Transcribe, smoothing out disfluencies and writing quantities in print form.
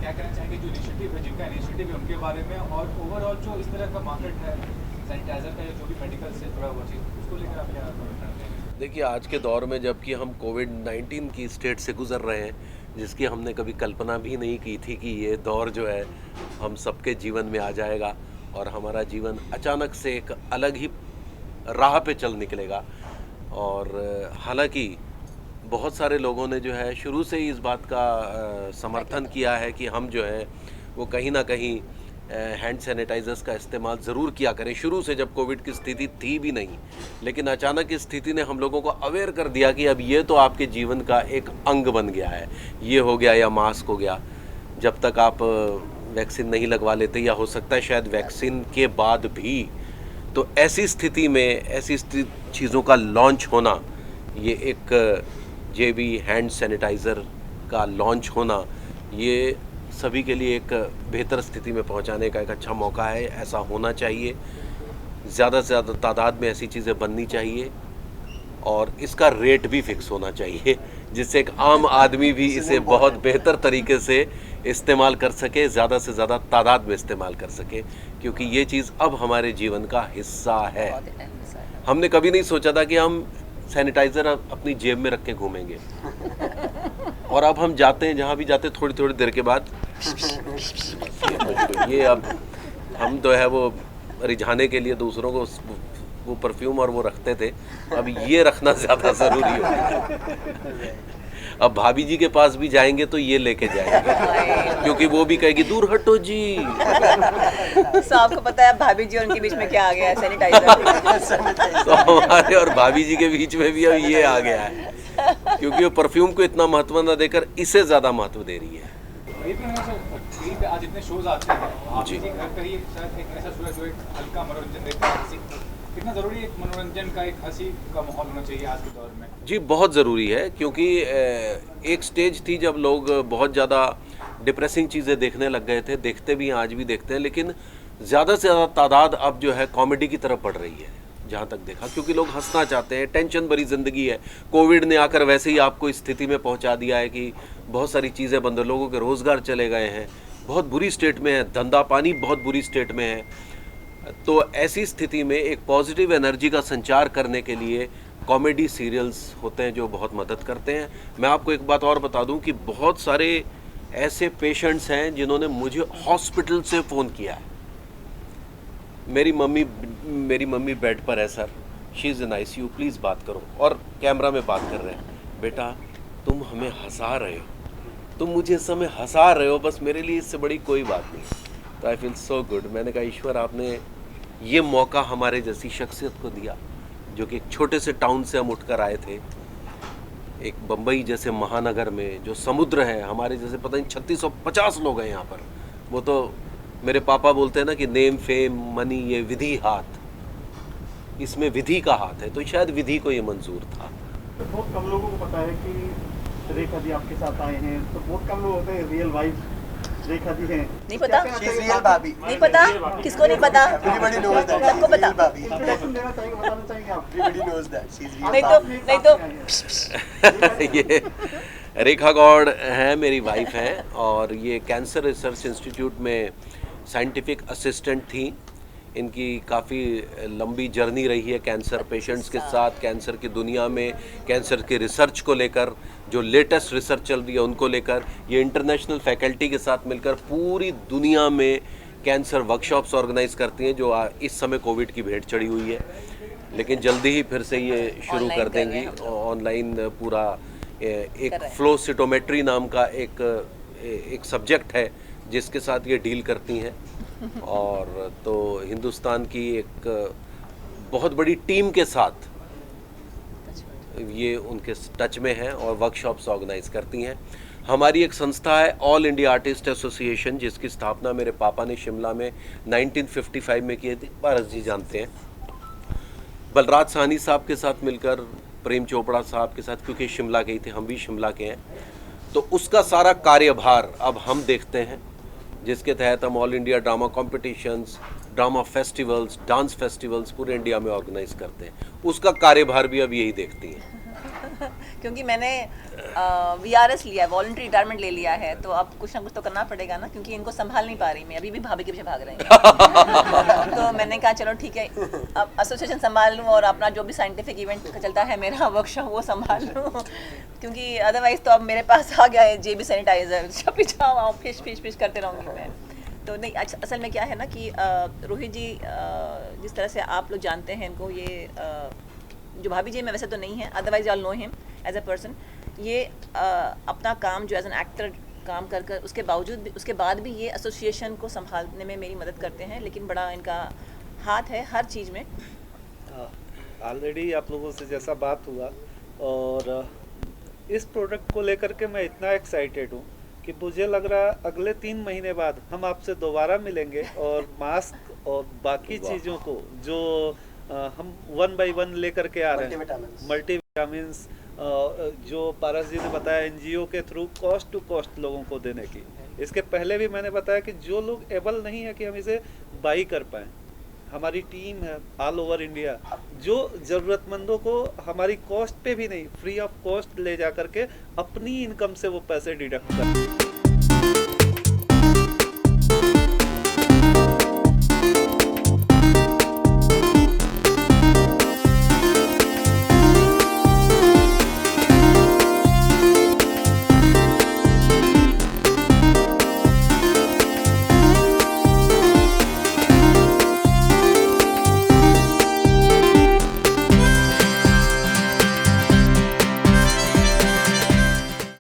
क्या कहना चाहेंगे जो इनिशिएटिव है, जिनका इनिशिएटिव है उनके बारे में, और ओवरऑल जो इस तरह का मार्केट है सैनिटाइजर का या जो भी मेडिकल से जुड़ा हुआ चीज़, उसको लेकर आप क्या कहना चाहेंगे? देखिए, आज के दौर में जबकि हम कोविड-19 की स्टेट से गुजर रहे हैं, जिसकी हमने कभी कल्पना भी नहीं की थी कि ये दौर जो है हम सबके जीवन में आ जाएगा और हमारा जीवन अचानक से एक अलग ही राह पे चल निकलेगा। और हालांकि बहुत सारे लोगों ने जो है शुरू से ही इस बात का समर्थन किया है कि हम जो है वो कहीं ना कहीं हैंड सैनिटाइजर्स का इस्तेमाल ज़रूर किया करें। शुरू से जब कोविड की स्थिति थी भी नहीं, लेकिन अचानक इस स्थिति ने हम लोगों को अवेयर कर दिया कि अब ये तो आपके जीवन का एक अंग बन गया है। ये हो गया या मास्क हो गया, जब तक आप वैक्सीन नहीं लगवा लेते, या हो सकता है शायद वैक्सीन के बाद भी। तो ऐसी स्थिति में ऐसी चीज़ों का लॉन्च होना, ये एक जेबी हैंड सैनिटाइज़र का लॉन्च होना, ये सभी के लिए एक बेहतर स्थिति में पहुंचाने का एक अच्छा मौका है। ऐसा होना चाहिए, ज़्यादा से ज़्यादा तादाद में ऐसी चीज़ें बननी चाहिए और इसका रेट भी फिक्स होना चाहिए, जिससे एक आम आदमी भी इसे बहुत बेहतर तरीके से इस्तेमाल कर सके, ज़्यादा से ज़्यादा तादाद में इस्तेमाल कर सके, क्योंकि ये चीज़ अब हमारे जीवन का हिस्सा है। हमने कभी नहीं सोचा था कि हम सैनिटाइज़र अपनी जेब में रख के घूमेंगे और अब हम जाते हैं, जहाँ भी जाते हैं, थोड़ी थोड़ी देर के बाद ये अब हम तो है वो रिझाने के लिए दूसरों को वो परफ्यूम और वो रखते थे, अब ये रखना ज़्यादा ज़रूरी हो गया। अब भाभी जी के पास भी जाएंगे तो ये लेके जाएंगे, क्योंकि वो भी कहेगी दूर हटो जी। तो आपको पता है भाभी जी और उनके बीच में क्या आ गया है? सैनिटाइजर। तो हमारे और भाभी जी के बीच में भी अब ये आ गया है, क्योंकि वो परफ्यूम को इतना महत्व न देकर इसे ज़्यादा महत्व दे रही है। आज इतने शोज आते हैं, आप जी घर पर ही शायद एक ऐसा शो है जो एक हल्का मनोरंजन देता है, कितना ज़रूरी एक मनोरंजन का, एक हंसी का माहौल होना चाहिए आज के दौर में? जी बहुत ज़रूरी है, क्योंकि एक स्टेज थी जब लोग बहुत ज़्यादा डिप्रेसिंग चीज़ें देखने लग गए थे, देखते भी हैं, आज भी देखते हैं, लेकिन ज़्यादा से ज़्यादा तादाद अब जो है कॉमेडी की तरफ बढ़ रही है, जहाँ तक देखा, क्योंकि लोग हंसना चाहते हैं। टेंशन भरी ज़िंदगी है, कोविड ने आकर वैसे ही आपको इस स्थिति में पहुँचा दिया है कि बहुत सारी चीज़ें बंद, लोगों के रोज़गार चले गए हैं, बहुत बुरी स्टेट में है, धंधा पानी बहुत बुरी स्टेट में है। तो ऐसी स्थिति में एक पॉजिटिव एनर्जी का संचार करने के लिए कॉमेडी सीरियल्स होते हैं जो बहुत मदद करते हैं। मैं आपको एक बात और बता दूं कि बहुत सारे ऐसे पेशेंट्स हैं जिन्होंने मुझे हॉस्पिटल से फ़ोन किया है, मेरी मम्मी बेड पर है sir, she is in ICU, please बात करो, और कैमरा में बात कर रहे हैं, बेटा तुम हमें हंसा रहे हो, तुम मुझे इस समय हंसा रहे हो, बस मेरे लिए इससे बड़ी कोई बात नहीं। तो आई फील सो गुड। मैंने कहा ईश्वर आपने ये मौका हमारे जैसी शख्सियत को दिया, जो कि एक छोटे से टाउन से हम उठकर आए थे, एक बम्बई जैसे महानगर में जो समुद्र है, हमारे जैसे पता नहीं 3650 लोग हैं यहाँ पर। वो तो मेरे पापा बोलते हैं ना कि नेम फेम मनी ये विधि हाथ, इसमें विधि का हाथ है, तो शायद विधि को ये मंजूर था। तो बहुत कम लोगों को पता है कि रेखा जी आपके साथ आए हैं, तो बहुत कम लोग होते हैं रियल वाइफ रेखा जी हैं। नहीं पता? रियल भाभी नहीं पता? किसको नहीं पता? Everybody knows that. सबको पता। इंट्रोडक्शन देना चाहेंगे, बताना चाहेंगे आप? Everybody knows that. She's real. नहीं तो ये रेखा गौड़ हैं, मेरी वाइफ हैं, और ये कैंसर रिसर्च इंस्टीट्यूट में साइंटिफिक असिस्टेंट थी। इनकी काफ़ी लंबी जर्नी रही है कैंसर पेशेंट्स के साथ, कैंसर की दुनिया में, कैंसर के रिसर्च को लेकर, जो लेटेस्ट रिसर्च चल रही है उनको लेकर। ये इंटरनेशनल फैकल्टी के साथ मिलकर पूरी दुनिया में कैंसर वर्कशॉप्स ऑर्गेनाइज करती हैं, जो इस समय कोविड की भेंट चढ़ी हुई है, लेकिन जल्दी ही फिर से ये शुरू कर देंगी ऑनलाइन। पूरा एक फ्लो सिटोमेट्री नाम का एक सब्जेक्ट है जिसके साथ ये डील करती हैं, और तो हिंदुस्तान की एक बहुत बड़ी टीम के साथ ये उनके टच में हैं और वर्कशॉप्स ऑर्गेनाइज करती हैं। हमारी एक संस्था है ऑल इंडिया आर्टिस्ट एसोसिएशन, जिसकी स्थापना मेरे पापा ने शिमला में 1955 में की थी। भारत जी जानते हैं, बलराज साहनी साहब के साथ मिलकर, प्रेम चोपड़ा साहब के साथ, क्योंकि शिमला के ही थे, हम भी शिमला के हैं, तो उसका सारा कार्यभार अब हम देखते हैं, जिसके तहत हम all India drama competitions, drama festivals, dance festivals पूरे इंडिया में ऑर्गेनाइज करते हैं। उसका कार्यभार भी अब यही देखती हैं। क्योंकि मैंने VRS लिया है, वॉलंटरी रिटायरमेंट ले लिया है, तो अब कुछ ना कुछ तो करना पड़ेगा ना, क्योंकि इनको संभाल नहीं पा रही मैं, अभी भी भाभी के पीछे भाग रहे हैं। तो मैंने कहा चलो ठीक है, अब एसोसिएशन संभाल लूँ और अपना जो भी साइंटिफिक इवेंट चलता है मेरा वर्कशॉप वो संभाल लूँ, क्योंकि अदरवाइज तो अब मेरे पास आ गया है JB सैनिटाइजर, छपी जाओ फिश फिश फिश करते रहूँगी मैं। तो नहीं, असल में क्या है ना कि रोहित जी जिस तरह से आप लोग जानते हैं इनको, ये जो भाभी जी में वैसे तो नहीं है, otherwise all know him as a person, ये अपना काम जो एज एन एक्टर काम कर कर उसके बावजूद भी, उसके बाद भी ये एसोसिएशन को संभालने में मेरी मदद करते हैं, लेकिन बड़ा इनका हाथ है हर चीज़ में। ऑलरेडी आप लोगों से जैसा बात हुआ, और इस प्रोडक्ट को लेकर के मैं इतना एक्साइटेड हूँ कि मुझे लग रहा है अगले 3 महीने बाद हम आपसे दोबारा मिलेंगे और मास्क और बाकी चीज़ों को जो हम 1 by 1 लेकर के आ रहे हैं, मल्टीविटामिन्स जो पारस जी ने बताया NGO के थ्रू कॉस्ट टू कॉस्ट लोगों को देने की। इसके पहले भी मैंने बताया कि जो लोग एबल नहीं है कि हम इसे बाई कर पाएँ, हमारी टीम है ऑल ओवर इंडिया जो ज़रूरतमंदों को हमारी कॉस्ट पे भी नहीं, फ्री ऑफ कॉस्ट ले जा करके अपनी इनकम से वो पैसे डिडक्ट कर